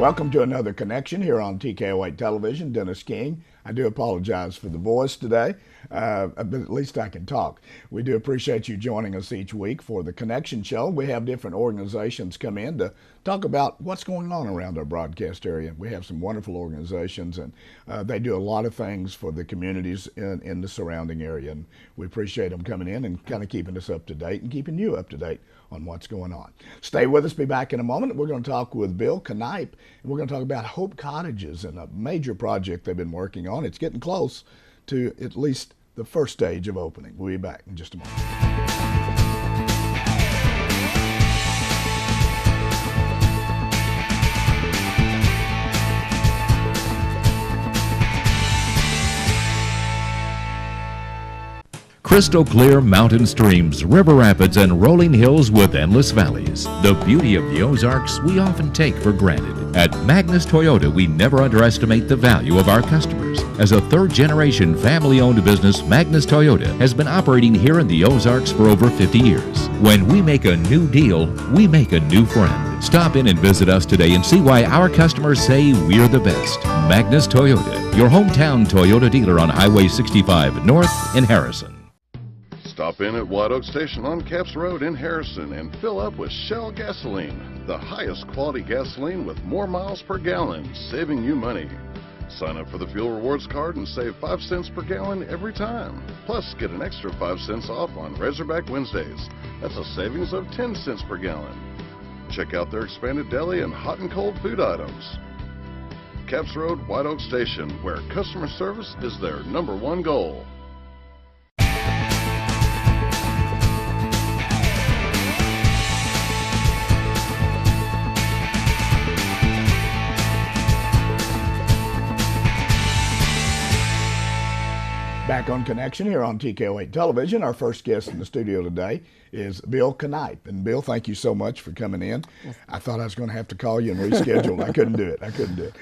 Welcome to another connection here on TKO8 Television. Dennis King. I do apologize for the voice today, but at least I can talk. We do appreciate you joining us each week for the Connection Show. We have different organizations come in to talk about what's going on around our broadcast area. We have some wonderful organizations, and they do a lot of things for the communities in the surrounding area. And we appreciate them coming in and kind of keeping us up to date and keeping you up to date on what's going on. Stay with us. Be back in a moment. We're going to talk with Bill Knipe, and we're going to talk about Hope Cottages and a major project they've been working on. It's getting close to at least the first stage of opening. We'll be back in just a moment. Crystal clear mountain streams, river rapids, and rolling hills with endless valleys. The beauty of the Ozarks we often take for granted. At Magnus Toyota, we never underestimate the value of our customers. As a third-generation family-owned business, Magnus Toyota has been operating here in the Ozarks for over 50 years. When we make a new deal, we make a new friend. Stop in and visit us today and see why our customers say we're the best. Magnus Toyota, your hometown Toyota dealer on Highway 65 North in Harrison. Stop in at White Oak Station on Capps Road in Harrison and fill up with Shell gasoline, the highest quality gasoline with more miles per gallon, saving you money. Sign up for the Fuel Rewards card and save 5 cents per gallon every time. Plus, get an extra 5 cents off on Razorback Wednesdays. That's a savings of 10 cents per gallon. Check out their expanded deli and hot and cold food items. Capps Road, White Oak Station, where customer service is their #1 goal. Back on Connection here on TKO8 Television. Our first guest in the studio today is Bill Knipe. And Bill, thank you so much for coming in. I thought I was going to have to call you and reschedule. I couldn't do it.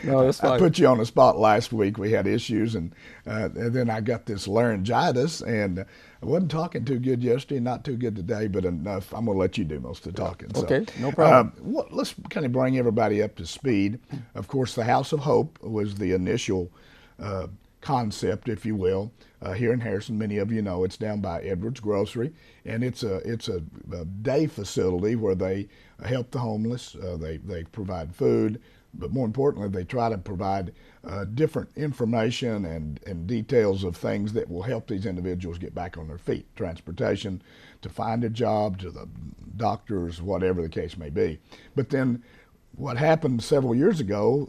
No, that's fine. I put you on the spot last week. We had issues, and then I got this laryngitis, and I wasn't talking too good yesterday, not too good today, but enough. I'm going to let you do most of the talking. Okay, no problem. Let's kind of bring everybody up to speed. Of course, the House of Hope was the initial concept, if you will, here in Harrison. Many of you know it's down by Edwards Grocery, and it's a day facility where they help the homeless. They provide food, but more importantly, they try to provide different information and details of things that will help these individuals get back on their feet. Transportation to find a job, to the doctors, whatever the case may be. But then what happened several years ago,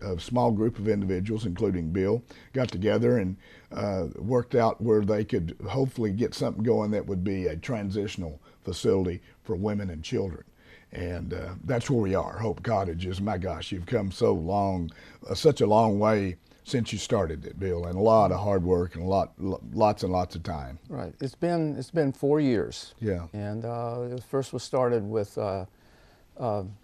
a small group of individuals, including Bill, got together and worked out where they could hopefully get something going that would be a transitional facility for women and children. And that's where we are, Hope Cottages. My gosh, you've come so long, such a long way since you started it, Bill, and a lot of hard work and lots and lots of time. Right. It's been 4 years. Yeah. And it first was started with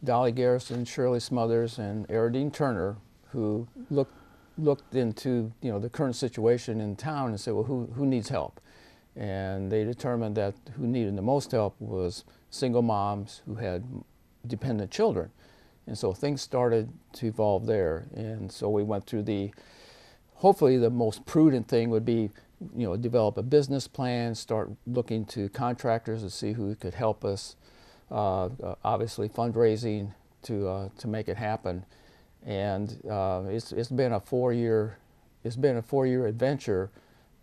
Dolly Garrison, Shirley Smothers, and Aradine Turner, who looked into the current situation in town and said, well, who needs help? And they determined that who needed the most help was single moms who had dependent children. And so things started to evolve there. And so we went through hopefully the most prudent thing would be, develop a business plan, start looking to contractors to see who could help us. Obviously fundraising to make it happen, and it's been a 4-year adventure.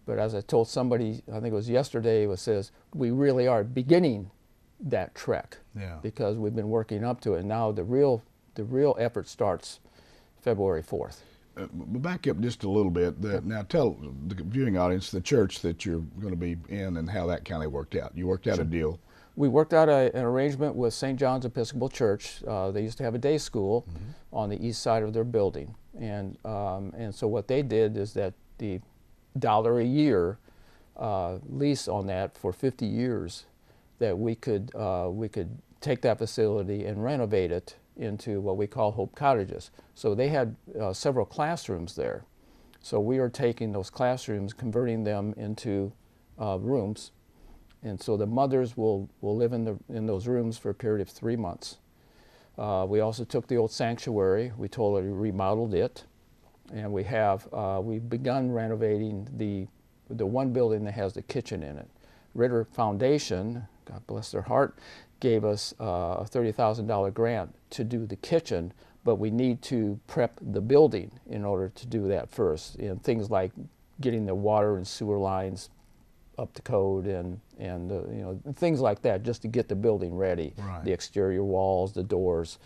But as I told somebody, I think it was yesterday, it says we really are beginning that trek. Yeah. Because we've been working up to it. And now the real effort starts February 4th. Back up just a little bit. Now tell the viewing audience the church that you're going to be in and how that kind of worked out. You worked out a deal. We worked out an arrangement with St. John's Episcopal Church. They used to have a day school on the east side of their building, and so what they did is that the $1 a year lease on that for 50 years, that we could take that facility and renovate it into what we call Hope Cottages. So they had several classrooms there. So we are taking those classrooms, converting them into rooms. And so the mothers will live in those rooms for a period of 3 months. We also took the old sanctuary. We totally remodeled it, and we've begun renovating the one building that has the kitchen in it. Ritter Foundation, God bless their heart, gave us a $30,000 grant to do the kitchen, but we need to prep the building in order to do that first. And things like getting the water and sewer lines up to code and things like that, just to get the building ready. Right. The exterior walls, the doors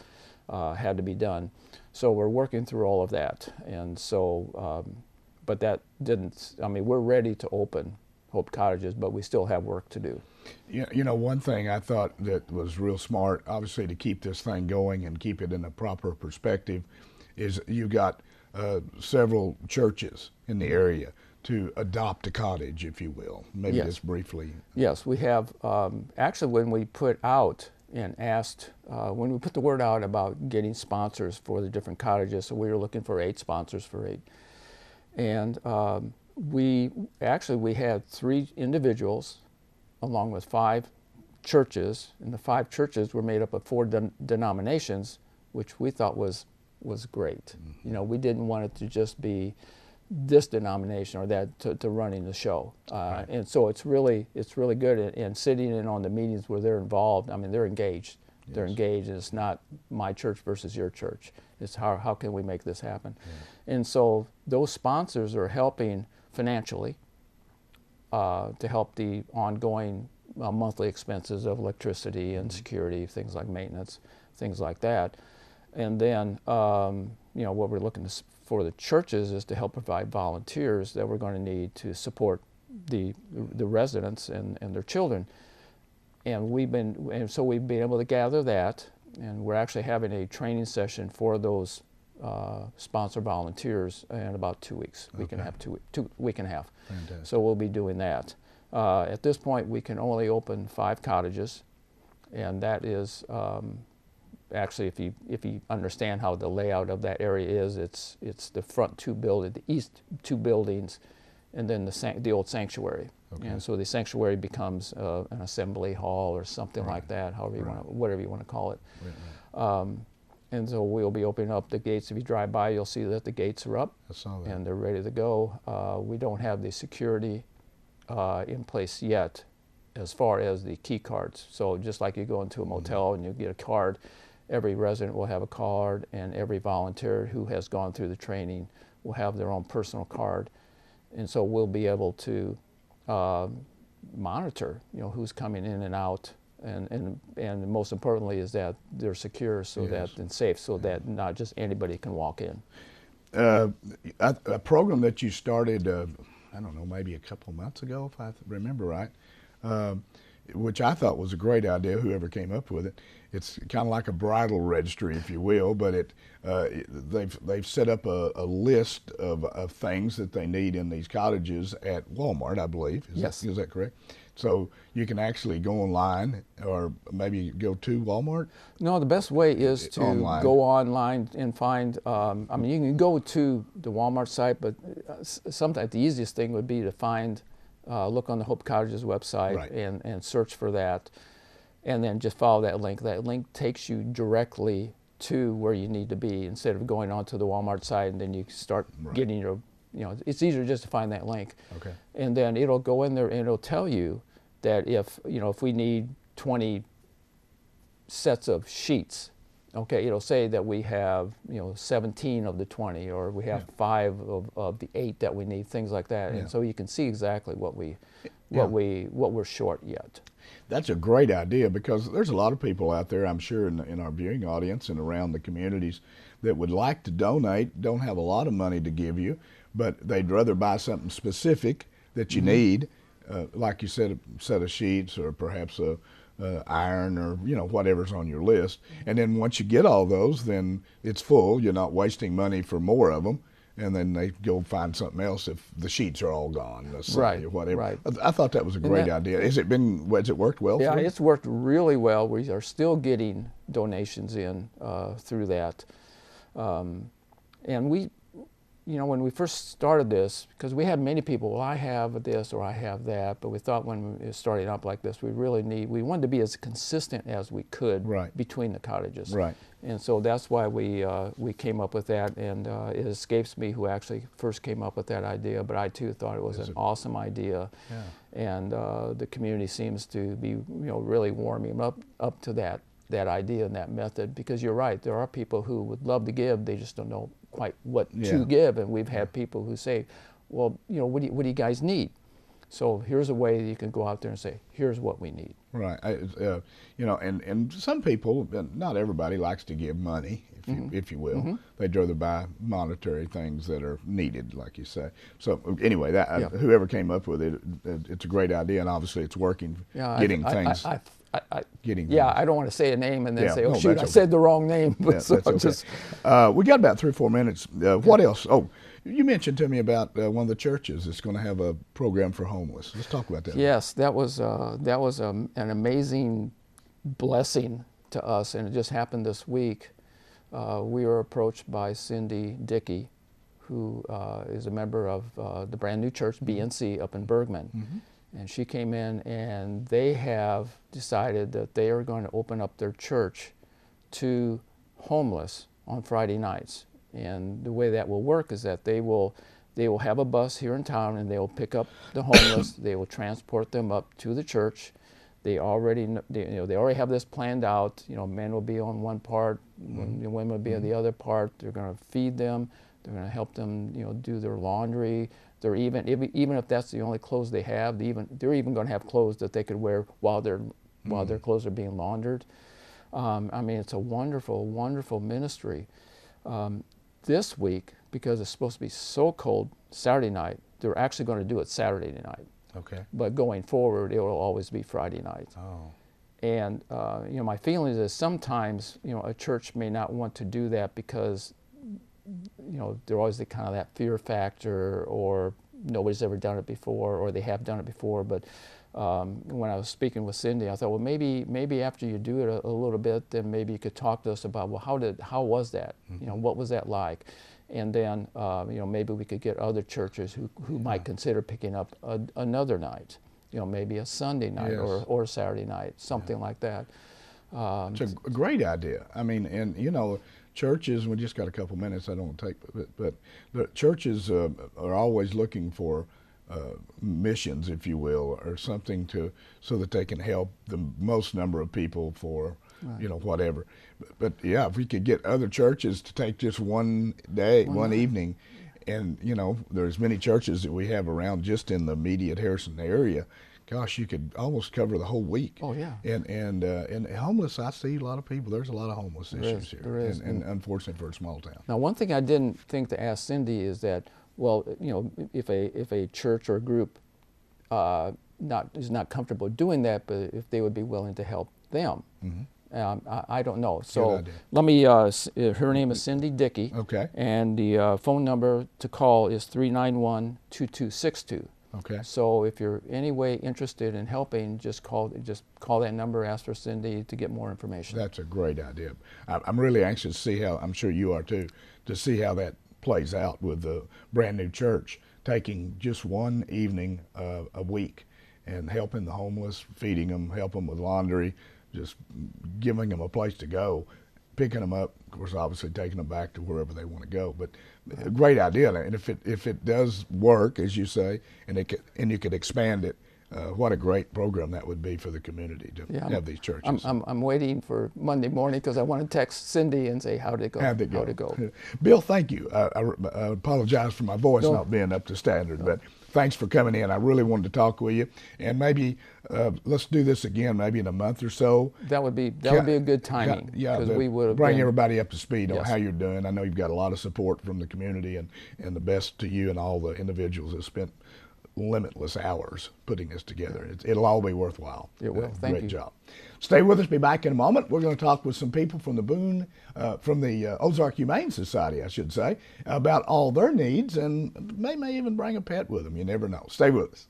had to be done. So we're working through all of that. And so, but that didn't, I mean, we're ready to open Hope Cottages, but we still have work to do. You know, one thing I thought that was real smart, obviously, to keep this thing going and keep it in a proper perspective, is you got several churches in the area to adopt a cottage, if you will. Maybe Yes. just briefly. Yes, we have. Actually, when we put out and asked, when we put the word out about getting sponsors for the different cottages, so we were looking for 8 sponsors for 8. And we had 3 individuals along with 5 churches, and the 5 churches were made up of 4 denominations, which we thought was great. Mm-hmm. You know, we didn't want it to just be this denomination or that to running the show. Right. And so it's really good, and sitting in on the meetings where they're involved. I mean, they're engaged. Yes. They're engaged, and it's not my church versus your church. It's how can we make this happen? Yeah. And so those sponsors are helping financially to help the ongoing monthly expenses of electricity and security, things like maintenance, things like that. And then, you know, what we're looking for the churches is to help provide volunteers that we're going to need to support the residents and their children. And so we've been able to gather that, and we're actually having a training session for those sponsor volunteers in about 2 weeks. We can have week and a half. Fantastic. So we'll be doing that. At this point, we can only open 5 cottages, and that is actually, if you understand how the layout of that area is, it's the front 2 buildings, the east 2 buildings, and then the old sanctuary. Okay. And so the sanctuary becomes an assembly hall or something Right. like that, however you Right. want to, whatever you want to call it. Right. And so we'll be opening up the gates. If you drive by, you'll see that the gates are up I saw that. and they're ready to go. We don't have the security in place yet as far as the key cards. So just like you go into a motel and you get a card, every resident will have a card, and every volunteer who has gone through the training will have their own personal card. And so we'll be able to monitor, you know, who's coming in and out, and most importantly is that they're secure, so Yes. and safe, so that not just anybody can walk in. A program that you started, I don't know, maybe a couple months ago, if I remember right, which I thought was a great idea, whoever came up with it. It's kind of like a bridal registry, if you will, but they've set up a list of things that they need in these cottages at Walmart, I believe. Yes. Is that correct? So you can actually go online, or maybe go to Walmart? No, the best way is to Online. go online and find, I mean, you can go to the Walmart site, but sometimes the easiest thing would be to find, look on the Hope Cottages website, Right. and search for that, and then just follow that link. That link takes you directly to where you need to be, instead of going onto the Walmart site and then you start Right. getting your, you know, it's easier just to find that link. Okay. And then it'll go in there and it'll tell you that if we need 20 sets of sheets, okay, it'll say that we have, 17 of the 20, or we have 5 of the 8 that we need, things like that. Yeah. And so you can see exactly what Yeah. we're short yet. That's a great idea, because there's a lot of people out there, I'm sure, in our viewing audience and around the communities that would like to donate, don't have a lot of money to give you, but they'd rather buy something specific that you need, like you said, a set of sheets, or perhaps a iron, or whatever's on your list. And then once you get all those, then it's full. You're not wasting money for more of them. And then they go find something else if the sheets are all gone, let's say, Right, or whatever. right. I thought that was a great idea. Has it worked well Yeah, for you? it's worked really well. We are still getting donations in through that. And you know, when we first started this, because we had many people, well, I have this or I have that, but we thought when we started up like this, we wanted to be as consistent as we could Right. between the cottages. Right. And so that's why we came up with that, and it escapes me who actually first came up with that idea, but I too thought it was an awesome idea. Yeah. And the community seems to be, you know, really warming up to that idea and that method, because you're right, there are people who would love to give, they just don't know quite what Yeah. to give, and we've had people who say, well, you know, what do you guys need? So here's a way that you can go out there and say, here's what we need. Right. You know, and some people, not everybody likes to give money, if you will. They'd rather buy monetary things that are needed, like you say. So anyway, whoever came up with it, it's a great idea, and obviously it's working. Yeah, Getting things. I don't want to say a name and then Yeah, say, oh no, shoot, that's I okay. said the wrong name. But Yeah, so that's okay. just, We got about 3 or 4 minutes. What else? Oh, you mentioned to me about one of the churches that's going to have a program for homeless. Let's talk about that. yes, that was an amazing blessing to us, and it just happened this week. We were approached by Cindy Dickey, who is a member of the brand new church, BNC, up in Bergman. And she came in, and they have decided that they are going to open up their church to homeless on Friday nights. And the way that will work is that they will have a bus here in town, and they will pick up the homeless. They will transport them up to the church. They already have this planned out. You know, men will be on one part, women will be on the other part. They're going to feed them. They're going to help them, you know, do their laundry. They're even if that's the only clothes they have, they're even going to have clothes that they could wear while their clothes are being laundered. I mean, it's a wonderful, wonderful ministry. This week, because it's supposed to be so cold Saturday night, they're actually going to do it Saturday night. Okay. But going forward, it will always be Friday night. Oh. And you know, my feeling is sometimes, you know, a church may not want to do that because, you know, there's always that fear factor, or nobody's ever done it before, or they have done it before. But when I was speaking with Cindy, I thought, well, maybe after you do it a little bit, then maybe you could talk to us about, well, how was that? You know, what was that like? And then you know, maybe we could get other churches who might consider picking up another night. You know, maybe a Sunday night or a Saturday night, something like that. It's a great idea. I mean, and you know, churches, we just got a couple minutes, I don't want to take, but the churches are always looking for missions, if you will, or something so that they can help the most number of people for, you know, whatever. But yeah, if we could get other churches to take just one day, one evening, and you know, there's many churches that we have around just in the immediate Harrison area. Gosh, you could almost cover the whole week. Oh yeah. And homeless, I see a lot of people. There's a lot of homeless issues here, there is. and unfortunately for a small town. Now, one thing I didn't think to ask Cindy is that, well, you know, if a church or group is not comfortable doing that, but if they would be willing to help them. I don't know. So let me, her name is Cindy Dickey. Okay. And the phone number to call is 391-2262. Okay. So if you're any way interested in helping, just call that number, ask for Cindy to get more information. That's a great idea. I'm really anxious to see how, I'm sure you are too, to see how that plays out with the brand new church, taking just one evening a week and helping the homeless, feeding them, helping them with laundry, just giving them a place to go, picking them up, of course, obviously taking them back to wherever they want to go. But a great idea, and if it does work, as you say, and you could expand it, what a great program that would be for the community to have these churches. I'm waiting for Monday morning because I want to text Cindy and say how to go. How'd it go? Bill, thank you. I apologize for my voice not being up to standard, but thanks for coming in. I really wanted to talk with you, and maybe let's do this again, maybe in a month or so. That would be a good timing. Yeah, because we would bring everybody up to speed on Yes. how you're doing. I know you've got a lot of support from the community, and the best to you and all the individuals that spent limitless hours putting this together. It'll all be worthwhile. It will. Thank you. Great job. Stay with us. Be back in a moment. We're going to talk with some people from the Ozark Humane Society, I should say, about all their needs, and they may even bring a pet with them. You never know. Stay with us.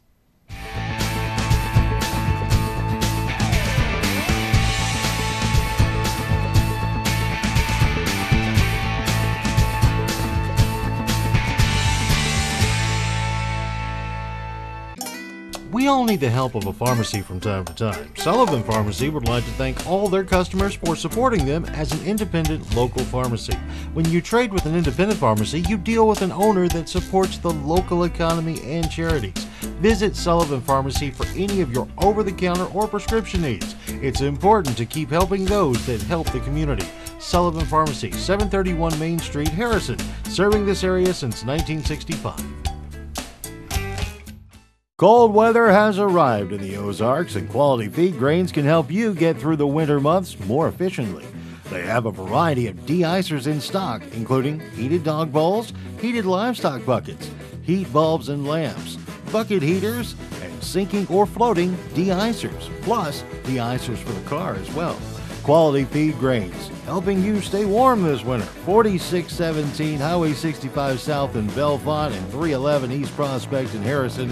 We all need the help of a pharmacy from time to time. Sullivan Pharmacy would like to thank all their customers for supporting them as an independent local pharmacy. When you trade with an independent pharmacy, you deal with an owner that supports the local economy and charities. Visit Sullivan Pharmacy for any of your over-the-counter or prescription needs. It's important to keep helping those that help the community. Sullivan Pharmacy, 731 Main Street, Harrison, serving this area since 1965. Cold weather has arrived in the Ozarks, and Quality Feed Grains can help you get through the winter months more efficiently. They have a variety of de-icers in stock, including heated dog bowls, heated livestock buckets, heat bulbs and lamps, bucket heaters, and sinking or floating de-icers, plus de-icers for the car as well. Quality Feed Grains, helping you stay warm this winter. 4617 Highway 65 South in Bellefonte and 311 East Prospect in Harrison.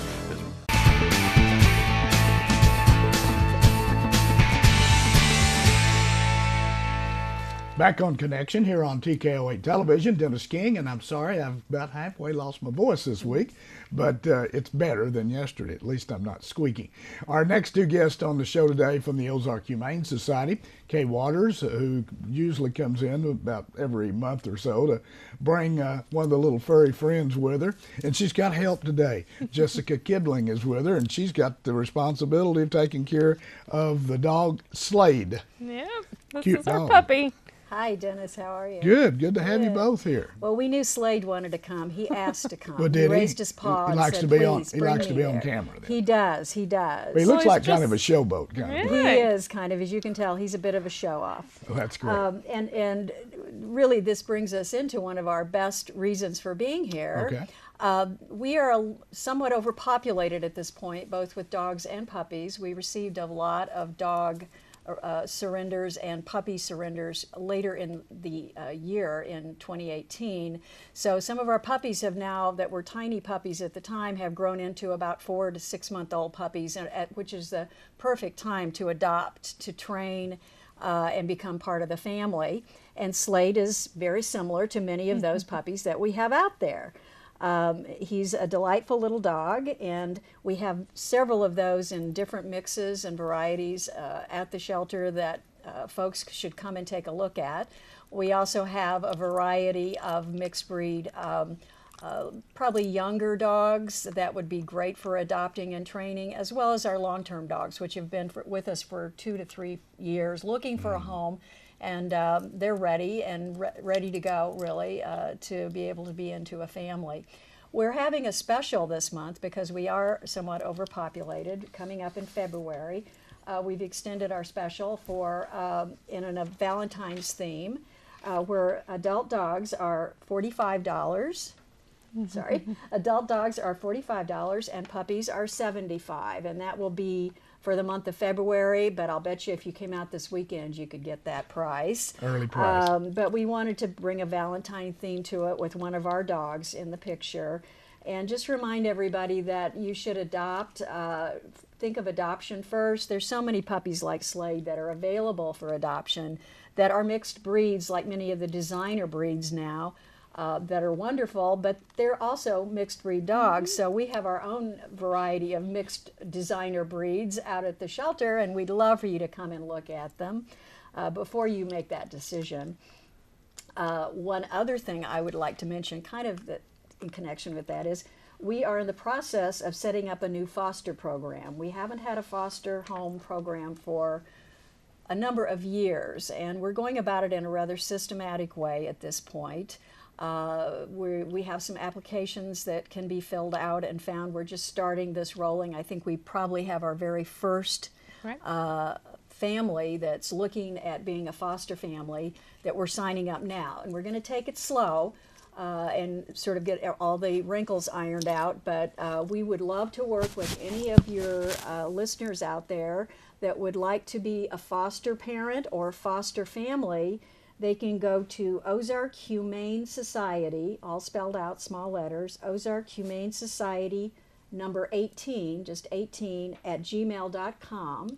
Back on Connection here on TKO8 Television, Dennis King, and I'm sorry I've about halfway lost my voice this week, but it's better than yesterday. At least I'm not squeaky. Our next two guests on the show today from the Ozark Humane Society, Kay Waters, who usually comes in about every month or so to bring one of the little furry friends with her, and she's got help today. Jessica Kibling is with her, and she's got the responsibility of taking care of the dog Slade. Yep, this Cute is our dog. puppy. Hi, Dennis. How are you? Good to have you Good. both here. Well, we knew Slade wanted to come. He asked to come. Well, he did he? raised his paw He and likes said, to be on- "Please, he bring likes to me be on there." camera then. He does. He does. He looks he's like kind just- of a showboat kind of. He Really? is kind of, as you can tell, he's a bit of a show-off. Oh, that's great. And really, this brings us into one of our best reasons for being here. Okay. We are somewhat overpopulated at this point, both with dogs and puppies. We received a lot of dog surrenders and puppy surrenders later in the year in 2018. So some of our puppies have now, that were tiny puppies at the time, have grown into about 4 to 6 month old puppies, which is the perfect time to adopt, to train, and become part of the family. And Slade is very similar to many of those puppies that we have out there. He's a delightful little dog, and we have several of those in different mixes and varieties at the shelter that folks should come and take a look at. We also have a variety of mixed breed, probably younger dogs that would be great for adopting and training, as well as our long-term dogs, which have been with us for 2 to 3 years, looking for a home. And they're ready and ready to go, really, to be able to be into a family. We're having a special this month because we are somewhat overpopulated, coming up in February. We've extended our special for in a Valentine's theme, where adult dogs are $45. Sorry, adult dogs are $45 and puppies are $75, and that will be for the month of February, but I'll bet you if you came out this weekend, you could get that price. Early price. But we wanted to bring a Valentine theme to it with one of our dogs in the picture. And just remind everybody that you should adopt, think of adoption first. There's so many puppies like Slade that are available for adoption that are mixed breeds, like many of the designer breeds now. That are wonderful, but they're also mixed breed dogs. So we have our own variety of mixed designer breeds out at the shelter, and we'd love for you to come and look at them before you make that decision. One other thing I would like to mention, kind of in connection with that, is we are in the process of setting up a new foster program. We haven't had a foster home program for a number of years, and we're going about it in a rather systematic way at this point. We have some applications that can be filled out and found. We're just starting this rolling. I think we probably have our very first family that's looking at being a foster family that we're signing up now. And we're going to take it slow and sort of get all the wrinkles ironed out. But we would love to work with any of your listeners out there that would like to be a foster parent or foster family. They can go to Ozark Humane Society, all spelled out, small letters, Ozark Humane Society, number 18, just 18, at gmail.com.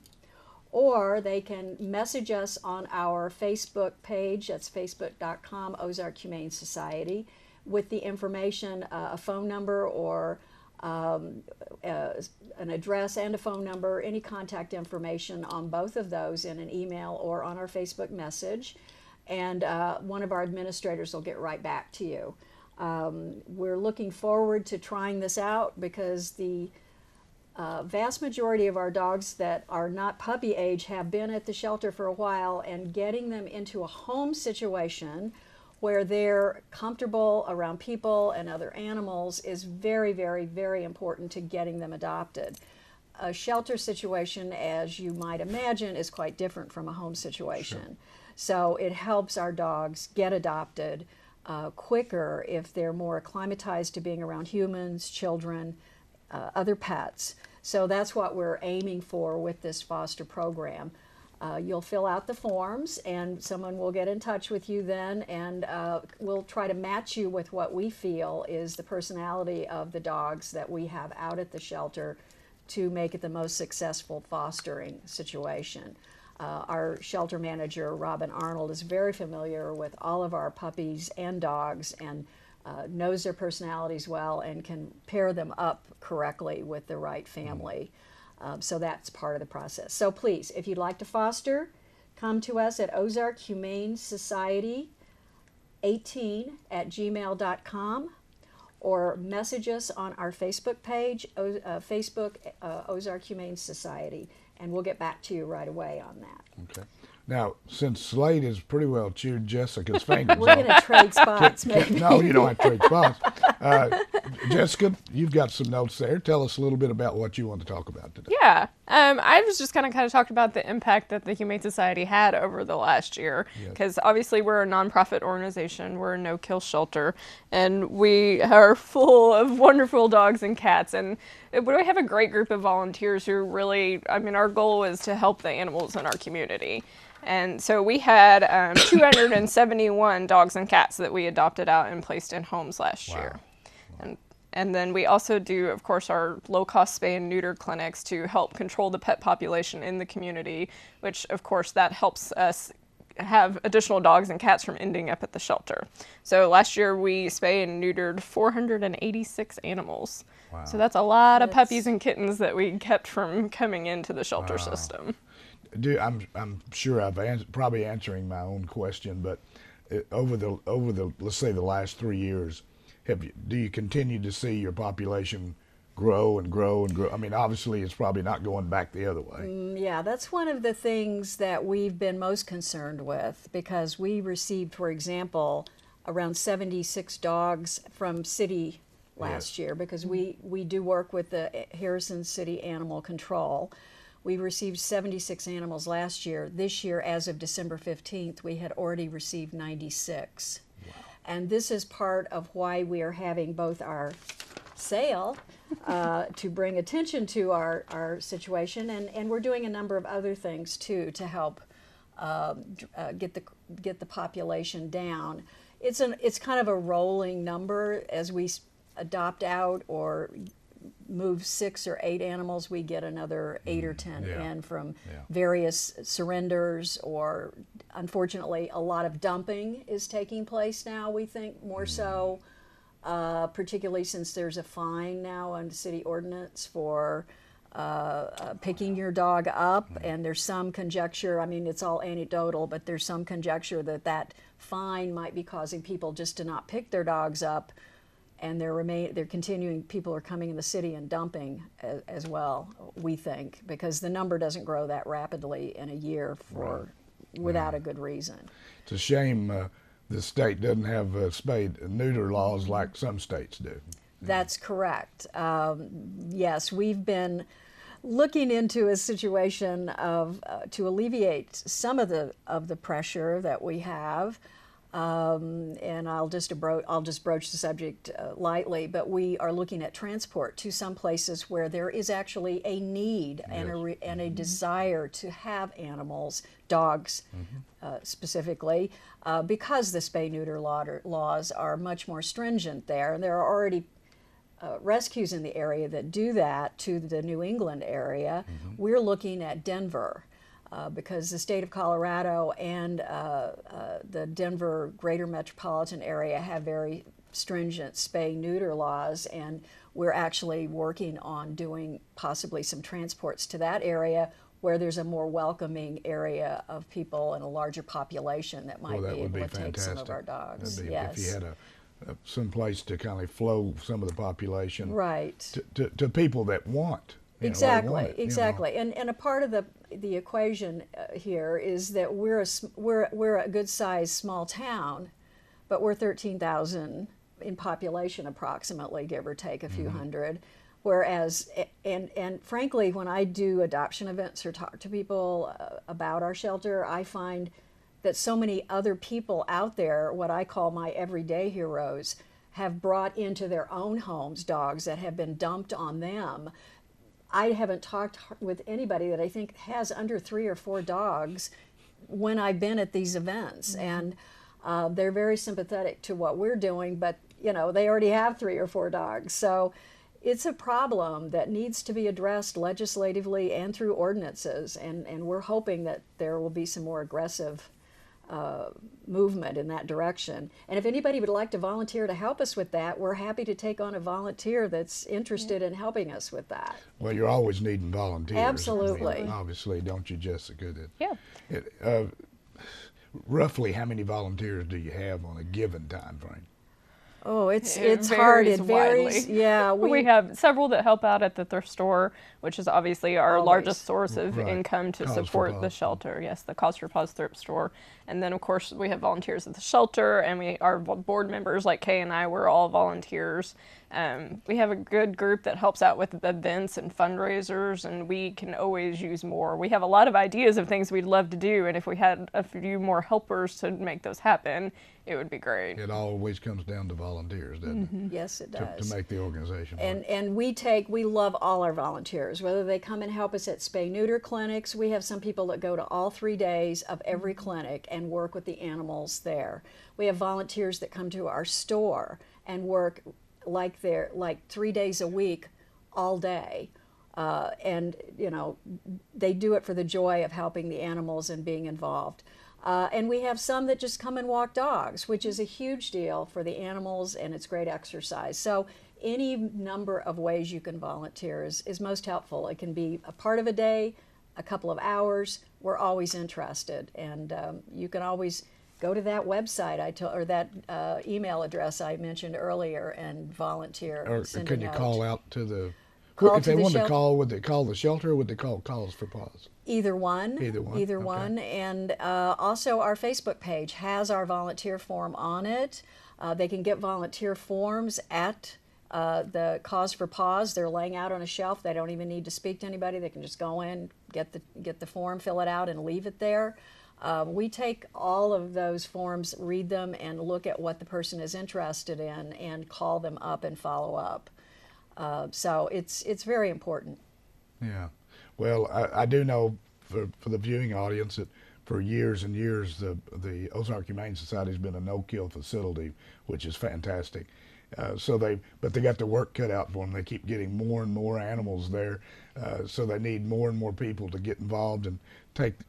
Or they can message us on our Facebook page, that's facebook.com, Ozark Humane Society, with the information, a phone number or an address and a phone number, any contact information on both of those in an email or on our Facebook message, and one of our administrators will get right back to you. We're looking forward to trying this out because the vast majority of our dogs that are not puppy age have been at the shelter for a while, and getting them into a home situation where they're comfortable around people and other animals is very, very, very important to getting them adopted. A shelter situation, as you might imagine, is quite different from a home situation. Sure. So it helps our dogs get adopted quicker if they're more acclimatized to being around humans, children, other pets. So that's what we're aiming for with this foster program. You'll fill out the forms and someone will get in touch with you then, and we'll try to match you with what we feel is the personality of the dogs that we have out at the shelter to make it the most successful fostering situation. Our shelter manager, Robin Arnold, is very familiar with all of our puppies and dogs and knows their personalities well and can pair them up correctly with the right family. So that's part of the process. So please, if you'd like to foster, come to us at Ozark Humane Society 18@gmail.com or message us on our Facebook page, Facebook Ozark Humane Society, and we'll get back to you right away on that. Okay. Now, since Slade has pretty well chewed Jessica's fingers We're going to trade spots, maybe. No, you don't have to trade spots. Jessica, you've got some notes there. Tell us a little bit about what you want to talk about today. Yeah, I was just kind of talked about the impact that the Humane Society had over the last year, because obviously we're a nonprofit organization, we're a no-kill shelter, and we are full of wonderful dogs and cats, and we have a great group of volunteers who really, I mean, our goal is to help the animals in our community. And so we had 271 dogs and cats that we adopted out and placed in homes last year. And then we also do, of course, our low-cost spay and neuter clinics to help control the pet population in the community, which, of course, that helps us have additional dogs and cats from ending up at the shelter. So last year we spay and neutered 486 animals. Wow. So that's a lot of puppies and kittens that we kept from coming into the shelter system. I'm sure I've probably answering my own question, but over the let's say the last 3 years, do you continue to see your population grow and grow and grow? I mean, obviously it's probably not going back the other way. Yeah, that's one of the things that we've been most concerned with, because we received, for example, around 76 dogs from city last year, because we do work with the Harrison City Animal Control. We received 76 animals last year. This year, as of December 15th, we had already received 96. Wow. And this is part of why we are having both our sale to bring attention to our situation, and we're doing a number of other things too to help get the population down. It's kind of a rolling number. As we adopt out or move 6 or 8 animals, we get another 8 or 10 in from various surrenders, or unfortunately a lot of dumping is taking place now, we think, more so, particularly since there's a fine now on the city ordinance for picking your dog up, and there's some conjecture, I mean it's all anecdotal, but there's some conjecture that fine might be causing people just to not pick their dogs up, and they're continuing, people are coming in the city and dumping as well, we think, because the number doesn't grow that rapidly in a year without a good reason. It's a shame the state doesn't have spay and neuter laws like some states do. That's correct. Yes, we've been looking into a situation of to alleviate some of the pressure that we have. And I'll just broach the subject lightly, but we are looking at transport to some places where there is actually a need and a desire to have animals, dogs specifically, because the spay-neuter laws are much more stringent there, and there are already rescues in the area that do that to the New England area. We're looking at Denver. Because the state of Colorado and the Denver greater metropolitan area have very stringent spay-neuter laws, and we're actually working on doing possibly some transports to that area where there's a more welcoming area of people and a larger population that might Well, that be would able be to take some of fantastic. our dogs. That'd be, Yes. if you had some place to kind of flow some of the population Right. to people that want. You know, they Exactly, want it, you know. exactly. And a part of the equation here is that we're a good sized small town, but we're 13,000 in population approximately, give or take a few hundred. Whereas, and frankly, when I do adoption events or talk to people about our shelter, I find that so many other people out there, what I call my everyday heroes, have brought into their own homes dogs that have been dumped on them. I haven't talked with anybody that I think has under 3 or 4 dogs when I've been at these events, and they're very sympathetic to what we're doing, but you know, they already have 3 or 4 dogs. So it's a problem that needs to be addressed legislatively and through ordinances, and we're hoping that there will be some more aggressive movement in that direction. And if anybody would like to volunteer to help us with that, we're happy to take on a volunteer that's interested in helping us with that. Well, you're always needing volunteers. Absolutely. I mean, obviously, don't you, Jessica? Yeah. Roughly how many volunteers do you have on a given time frame? Oh, it's It hard. varies It varies. widely. Yeah, We have several that help out at the thrift store, which is obviously our Always. largest source of Right. income to Cause for support the Pause. shelter. Yes, the Cause for Pause thrift store. And then, of course, we have volunteers at the shelter, and our board members like Kay and I, we're all volunteers. We have a good group that helps out with events and fundraisers, and we can always use more. We have a lot of ideas of things we'd love to do, and if we had a few more helpers to make those happen, it would be great. It always comes down to volunteers, doesn't Yes, it it? does. To make the organization work. And we love all our volunteers, whether they come and help us at spay-neuter clinics. We have some people that go to all 3 days of every clinic and work with the animals there. We have volunteers that come to our store and work like 3 days a week, all day. And you know, they do it for the joy of helping the animals and being involved. And we have some that just come and walk dogs, which is a huge deal for the animals, and it's great exercise. So any number of ways you can volunteer is most helpful. It can be a part of a day, a couple of hours. We're always interested, and you can always go to that website or that email address I mentioned earlier and volunteer. Or send a could you note. call out to the... Call if to they the wanted to shelter? call, would they call the shelter or would they call Cause for Pause? Either one. Either one, Either okay. one. And also our Facebook page has our volunteer form on it. They can get volunteer forms at the Cause for Pause. They're laying out on a shelf. They don't even need to speak to anybody. They can just go in, get the form, fill it out, and leave it there. We take all of those forms, read them, and look at what the person is interested in, and call them up and follow up. So it's very important. Yeah. Well, I do know for the viewing audience that for years and years the Ozark Humane Society has been a no-kill facility, which is fantastic. But they got their work cut out for them. They keep getting more and more animals there, so they need more and more people to get involved and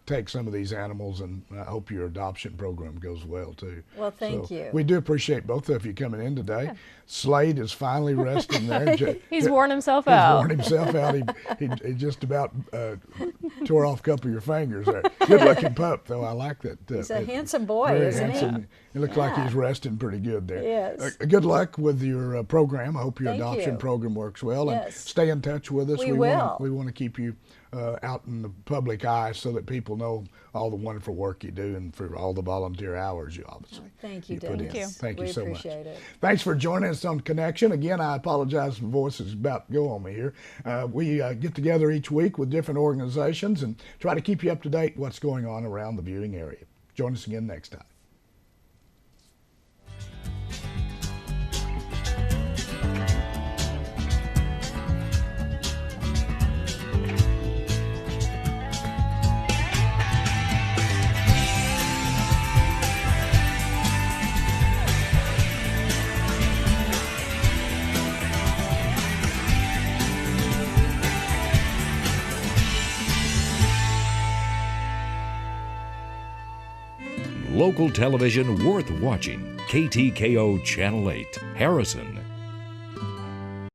take some of these animals. And I hope your adoption program goes well too. Well, thank you. We do appreciate both of you coming in today. Yeah. Slade is finally resting there. He's worn himself He's out. worn himself out. He just about tore off a couple of your fingers there. Good-looking pup, though. I like that. He's a handsome boy, very isn't handsome. he? It looks like he's resting pretty good there. Yes. Good luck with your program. I hope your Thank adoption you. program works well. Yes. And stay in touch with us. We will. We want to keep you out in the public eye so that people know all the wonderful work you do and for all the volunteer hours you obviously Thank you, put in. Dennis. Thank you We so much. appreciate it. Thanks for joining us on Connection. Again, I apologize if my voice is about to go on me here. We get together each week with different organizations and try to keep you up to date what's going on around the viewing area. Join us again next time. Local television worth watching. KTKO Channel 8, Harrison.